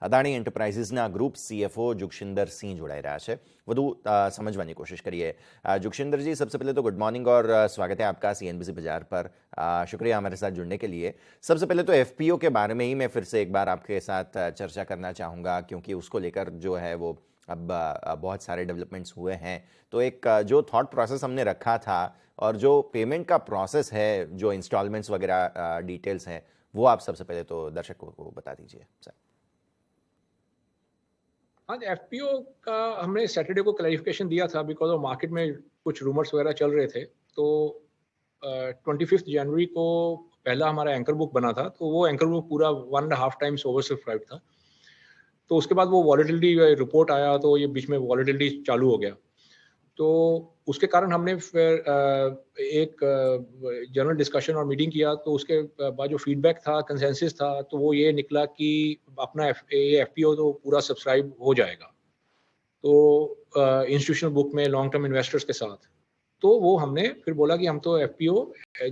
Adani એન્ટરપ્રાઇઝિસના group CFO Jugshinder Singh जोड़ाई रहा है। વધુ समझने की कोशिश करिए। जुगशिंदर जी, सबसे पहले तो गुड मॉर्निंग और स्वागत है आपका CNBC बाजार पर। शुक्रिया हमारे साथ जुड़ने के लिए। सबसे पहले तो FPO के बारे में ही मैं फिर से एक बार आपके साथ चर्चा करना चाहूँगा, क्योंकि उसको लेकर जो है वो अब बहुत सारे डेवलपमेंट्स हुए हैं। तो एक जो थॉट प्रोसेस हमने रखा था और जो पेमेंट का प्रोसेस है, जो इंस्टॉलमेंट्स वगैरह डिटेल्स हैं, वो आप सबसे पहले तो दर्शकों को बता दीजिए सर। हाँ, FPO का हमने सैटरडे को क्लैरिफिकेशन दिया था, बिकॉज ऑफ मार्केट में कुछ रूमर्स वगैरह चल रहे थे। तो 25 जनवरी को पहला हमारा एंकर बुक बना था, तो वो एंकर बुक पूरा 1.5 टाइम्स ओवर सब्सक्राइब था। तो उसके बाद वो वॉलेटिलिटी रिपोर्ट आया, तो ये बीच में वॉलेटिलिटी चालू हो गया। तो उसके कारण हमने फिर एक जनरल डिस्कशन और मीटिंग किया। तो उसके बाद जो फीडबैक था, कंसेंसस था, तो वो ये निकला कि अपना FPO तो पूरा सब्सक्राइब हो जाएगा। तो इंस्टीट्यूशनल बुक में लॉन्ग टर्म इन्वेस्टर्स के साथ, तो वो हमने फिर बोला कि हम तो FPO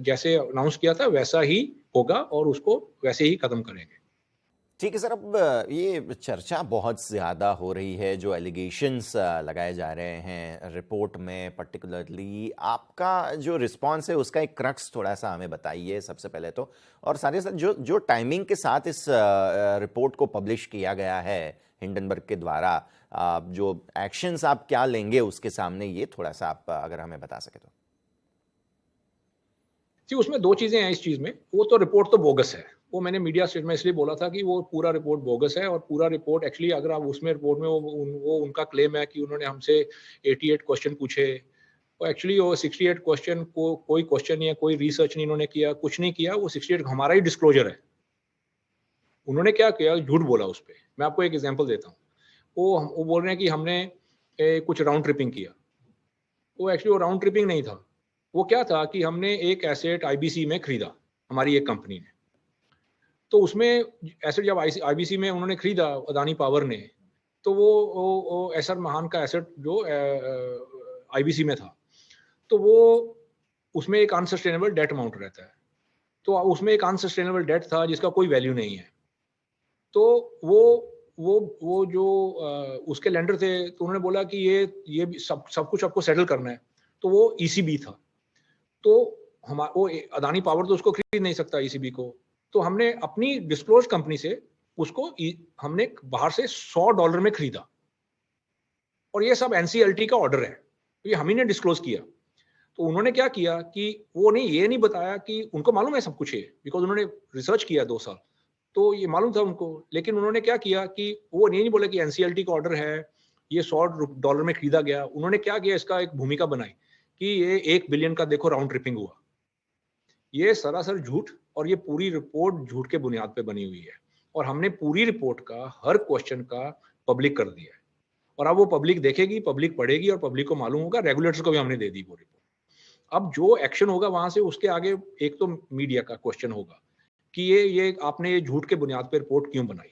जैसे अनाउंस किया था वैसा ही होगा और उसको वैसे ही खत्म करेंगे। ठीक है सर। अब ये चर्चा बहुत ज़्यादा हो रही है, जो एलिगेशंस लगाए जा रहे हैं रिपोर्ट में, पर्टिकुलरली आपका जो रिस्पांस है उसका एक क्रक्स थोड़ा सा हमें बताइए सबसे पहले तो। और साथ ही साथ जो टाइमिंग के साथ इस रिपोर्ट को पब्लिश किया गया है हिंडनबर्ग के द्वारा, जो एक्शंस आप क्या लेंगे उसके सामने, ये थोड़ा सा आप अगर हमें बता सके तो। जी, उसमें दो चीज़ें हैं इस चीज़ में। वो तो रिपोर्ट तो बोगस है, वो मैंने मीडिया स्टेट में इसलिए बोला था कि वो पूरा रिपोर्ट बोगस है। और पूरा रिपोर्ट एक्चुअली अगर आप उसमें रिपोर्ट में वो उनका क्लेम है कि उन्होंने हमसे 88 क्वेश्चन पूछे। और एक्चुअली वो 68 क्वेश्चन को कोई क्वेश्चन नहीं है, कोई रिसर्च नहीं इन्होंने किया, कुछ नहीं किया। वो 68 हमारा ही डिस्क्लोजर है। उन्होंने क्या किया, झूठ बोला उस पर। मैं आपको एक एग्जाम्पल देता हूँ। वो बोल रहे हैं कि हमने कुछ राउंड ट्रिपिंग किया। वो एक्चुअली वो राउंड ट्रिपिंग नहीं था। वो क्या था कि हमने एक एसेट IBC में खरीदा, हमारी एक कंपनी ने। तो उसमें एसेट जब IBC में उन्होंने खरीदा, अदानी पावर ने, तो वो एसआर महान का एसेट जो IBC में था, तो वो उसमें एक अनसस्टेनेबल डेट अमाउंट रहता है। तो उसमें एक अनसस्टेनेबल डेट था जिसका कोई वैल्यू नहीं है। तो वो जो उसके लेंडर थे, तो उन्होंने बोला कि ये भी सब कुछ आपको सेटल करना है। तो वो ECB था। तो वो अदानी पावर तो उसको खरीद नहीं सकता ECB को। तो हमने अपनी डिस्क्लोज कंपनी से उसको हमने बाहर से $100 में खरीदा। और ये सब NCLT का ऑर्डर है, तो ये हम ही ने डिस्क्लोज किया। तो उन्होंने क्या किया कि वो ये नहीं बताया कि उनको मालूम है सब कुछ है, बिकॉज उन्होंने रिसर्च किया 2 साल, तो ये मालूम था उनको। लेकिन उन्होंने क्या किया कि वो नहीं बोला कि NCLT का ऑर्डर है, ये $100 में खरीदा गया। उन्होंने क्या किया, इसका एक भूमिका बनाई कि ये 1 बिलियन का देखो राउंड ट्रिपिंग हुआ। ये सरासर झूठ, और ये पूरी रिपोर्ट झूठ के बुनियाद पे बनी हुई है। और हमने पूरी रिपोर्ट का हर क्वेश्चन का पब्लिक कर दिया है। और अब वो पब्लिक देखेगी, पब्लिक पढ़ेगी और पब्लिक को मालूम होगा। रेगुलेटर्स को भी हमने दे दी वो रिपोर्ट। अब जो एक्शन होगा वहां से, उसके आगे एक तो मीडिया का क्वेश्चन होगा कि ये आपने ये झूठ के बुनियाद पे रिपोर्ट क्यों बनाई,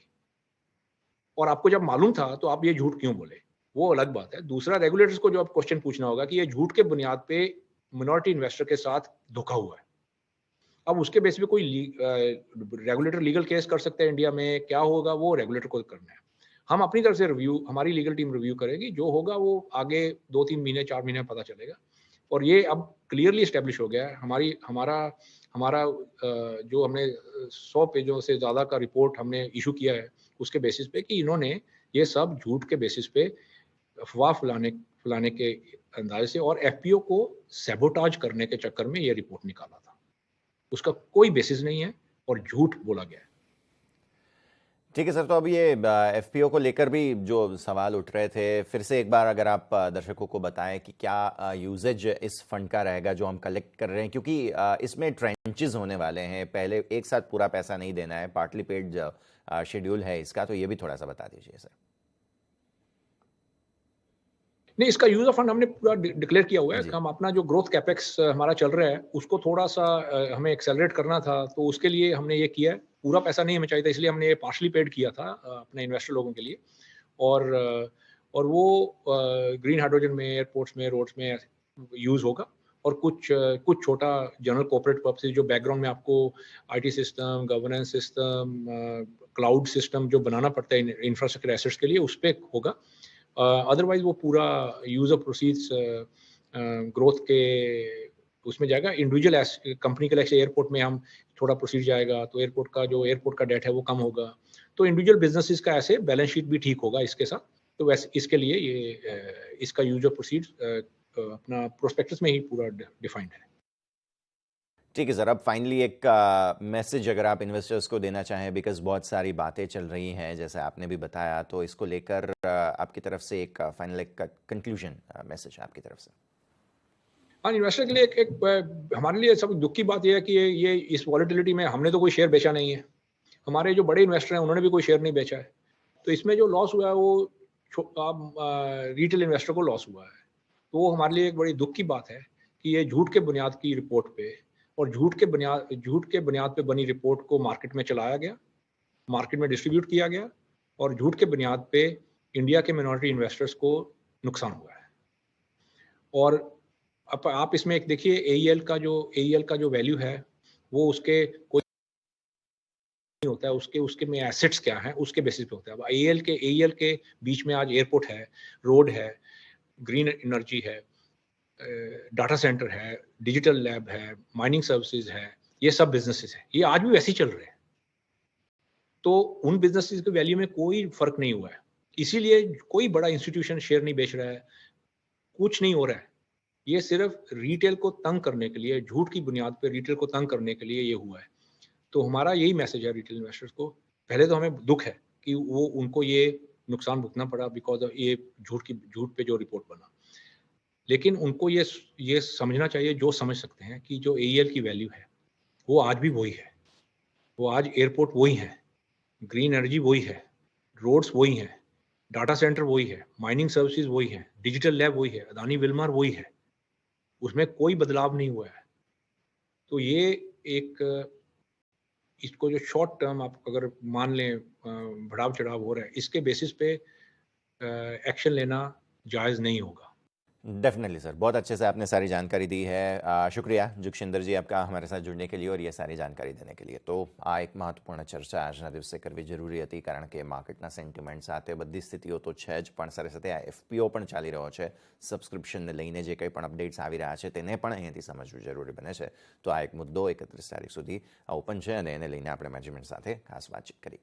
और आपको जब मालूम था तो आप ये झूठ क्यों बोले, वो अलग बात है। दूसरा, रेगुलेटर्स को जो अब क्वेश्चन पूछना होगा कि ये झूठ के बुनियाद पे मिनॉरिटी इन्वेस्टर के साथ धोखा हुआ है। अब उसके बेस पे कोई रेगुलेटर लीगल केस कर सकते हैं इंडिया में, क्या होगा वो रेगुलेटर को करना है। हम अपनी तरफ से रिव्यू, हमारी लीगल टीम रिव्यू करेगी, जो होगा वो आगे 2-3 महीने 4 महीने में पता चलेगा। और ये अब क्लियरली एस्टेब्लिश हो गया है। हमारा जो हमने 100 पेजों से ज़्यादा का रिपोर्ट हमने इशू किया है, उसके बेसिस पे कि इन्होंने ये सब झूठ के बेसिस पे अफवाह फैलाने के अंदाजे से और FPO को सैबोटाज करने के चक्कर में ये रिपोर्ट निकाला था। उसका कोई बेसिस नहीं है और झूठ बोला गया है। ठीक है सर। तो अब ये FPO को लेकर भी जो सवाल उठ रहे थे, फिर से एक बार अगर आप दर्शकों को बताएं कि क्या यूजेज इस फंड का रहेगा जो हम कलेक्ट कर रहे हैं, क्योंकि इसमें ट्रेंचेस होने वाले हैं, पहले एक साथ पूरा पैसा नहीं देना है, पार्टली पेड शेड्यूल है इसका, तो ये भी थोड़ा सा बता दीजिए सर। नहीं, इसका यूज ऑफ फंड हमने पूरा डिक्लेयर किया हुआ है। हम अपना जो ग्रोथ कैपेक्स हमारा चल रहा है उसको थोड़ा सा हमें एक्सेलरेट करना था, तो उसके लिए हमने ये किया है। पूरा पैसा नहीं हमें चाहिए था, इसलिए हमने ये पार्शली पेड किया था अपने इन्वेस्टर लोगों के लिए। और वो ग्रीन हाइड्रोजन में, एयरपोर्ट्स में, रोड्स में यूज होगा। और कुछ छोटा जनरल कॉर्पोरेट पर्पसेस जो बैकग्राउंड में आपको IT system, governance system, cloud system जो बनाना पड़ता है इंफ्रास्ट्रक्चर एसेट्स के लिए, उस पर होगा। अदरवाइज वो पूरा यूज ऑफ प्रोसीड्स ग्रोथ के उसमें जाएगा। इंडिविजुअल कंपनी के लिए एयरपोर्ट में हम थोड़ा प्रोसीड जाएगा तो एयरपोर्ट का डेट है वो कम होगा। तो इंडिविजुअल बिजनेसेस का ऐसे बैलेंस शीट भी ठीक होगा इसके साथ। तो वैसे इसके लिए ये इसका यूज ऑफ प्रोसीड्स अपना प्रोस्पेक्टस में ही पूरा डिफाइंड है। ठीक है सर, अब फाइनली एक मैसेज अगर आप इन्वेस्टर्स को देना चाहें, बिकॉज बहुत सारी बातें चल रही हैं जैसे आपने भी बताया, तो इसको लेकर आपकी तरफ से एक फाइनल एक कंक्लूजन मैसेज आपकी तरफ से। हाँ, इन्वेस्टर के लिए एक हमारे लिए सब दुख की बात यह है कि ये इस वॉलेटिलिटी में हमने तो कोई शेयर बेचा नहीं है। हमारे जो बड़े इन्वेस्टर हैं उन्होंने भी कोई शेयर नहीं बेचा है। तो इसमें जो लॉस हुआ है वो रिटेल इन्वेस्टर को लॉस हुआ है। तो वो हमारे लिए एक बड़ी दुख की बात है कि ये झूठ के बुनियाद की रिपोर्ट पे और झूठ के बुनियाद पे बनी रिपोर्ट को मार्केट में चलाया गया, मार्केट में डिस्ट्रीब्यूट किया गया और झूठ के बुनियाद पे इंडिया के मिनॉरिटी इन्वेस्टर्स को नुकसान हुआ है। और अब आप इसमें एक देखिए एईएल का जो वैल्यू है वो उसके कोई नहीं होता है, उसके में एसेट्स क्या हैं उसके बेसिस पे होता है। अब एईएल के बीच में आज एयरपोर्ट है, रोड है, ग्रीन एनर्जी है, डाटा सेंटर है, डिजिटल लैब है, माइनिंग सर्विसेज है, ये सब बिजनेसेस हैं, ये आज भी वैसे ही चल रहे हैं। तो उन बिजनेसेस के वैल्यू में कोई फर्क नहीं हुआ है। इसीलिए कोई बड़ा इंस्टीट्यूशन शेयर नहीं बेच रहा है, कुछ नहीं हो रहा है। ये सिर्फ रिटेल को तंग करने के लिए, झूठ की बुनियाद पर रिटेल को तंग करने के लिए ये हुआ है। तो हमारा यही मैसेज है रिटेल इन्वेस्टर्स को। पहले तो हमें दुख है कि वो उनको ये नुकसान भुगतना पड़ा बिकॉज ऑफ ये झूठ पे जो रिपोर्ट बना। लेकिन उनको ये समझना चाहिए, जो समझ सकते हैं, कि जो एईएल की वैल्यू है वो आज भी वही है। वो आज एयरपोर्ट वही है, ग्रीन एनर्जी वही है, रोड्स वही हैं, डाटा सेंटर वही है, माइनिंग सर्विसेज वही है, डिजिटल लैब वही है, अदानी विल्मर वही है, उसमें कोई बदलाव नहीं हुआ है। तो ये एक इसको जो शॉर्ट टर्म आप अगर मान लें बढ़ाव चढ़ाव हो रहा है, इसके बेसिस पे एक्शन लेना जायज़ नहीं होगा। डेफिनेटली सर, बहुत अच्छे से आपने सारी जानकारी दी है। शुक्रिया जुगशिंदर जी आपका हमारे साथ जुड़ने के लिए और ये सारी जानकारी देने के लिए। तो આ એક મહત્વપૂર્ણ ચર્ચા આજના દિવસે કરવી જરૂરી હતી, કારણ કે માર્કેટના સેન્ટિમેન્ટ સાથે બધી સ્થિતિઓ તો છે જ, પણ સાથે સાથે આ એફપીઓ પણ ચાલી રહ્યો છે, સબસ્ક્રિપ્શનને લઈને જે કંઈ પણ અપડેટ્સ આવી રહ્યા છે તેને પણ અહીંયાથી સમજવું જરૂરી બને છે। તો આ એક મુદ્દો 31 તારીખ સુધી ઓપન છે અને એને લઈને આપણે મેનેજમેન્ટ સાથે ખાસ વાતચીત કરી।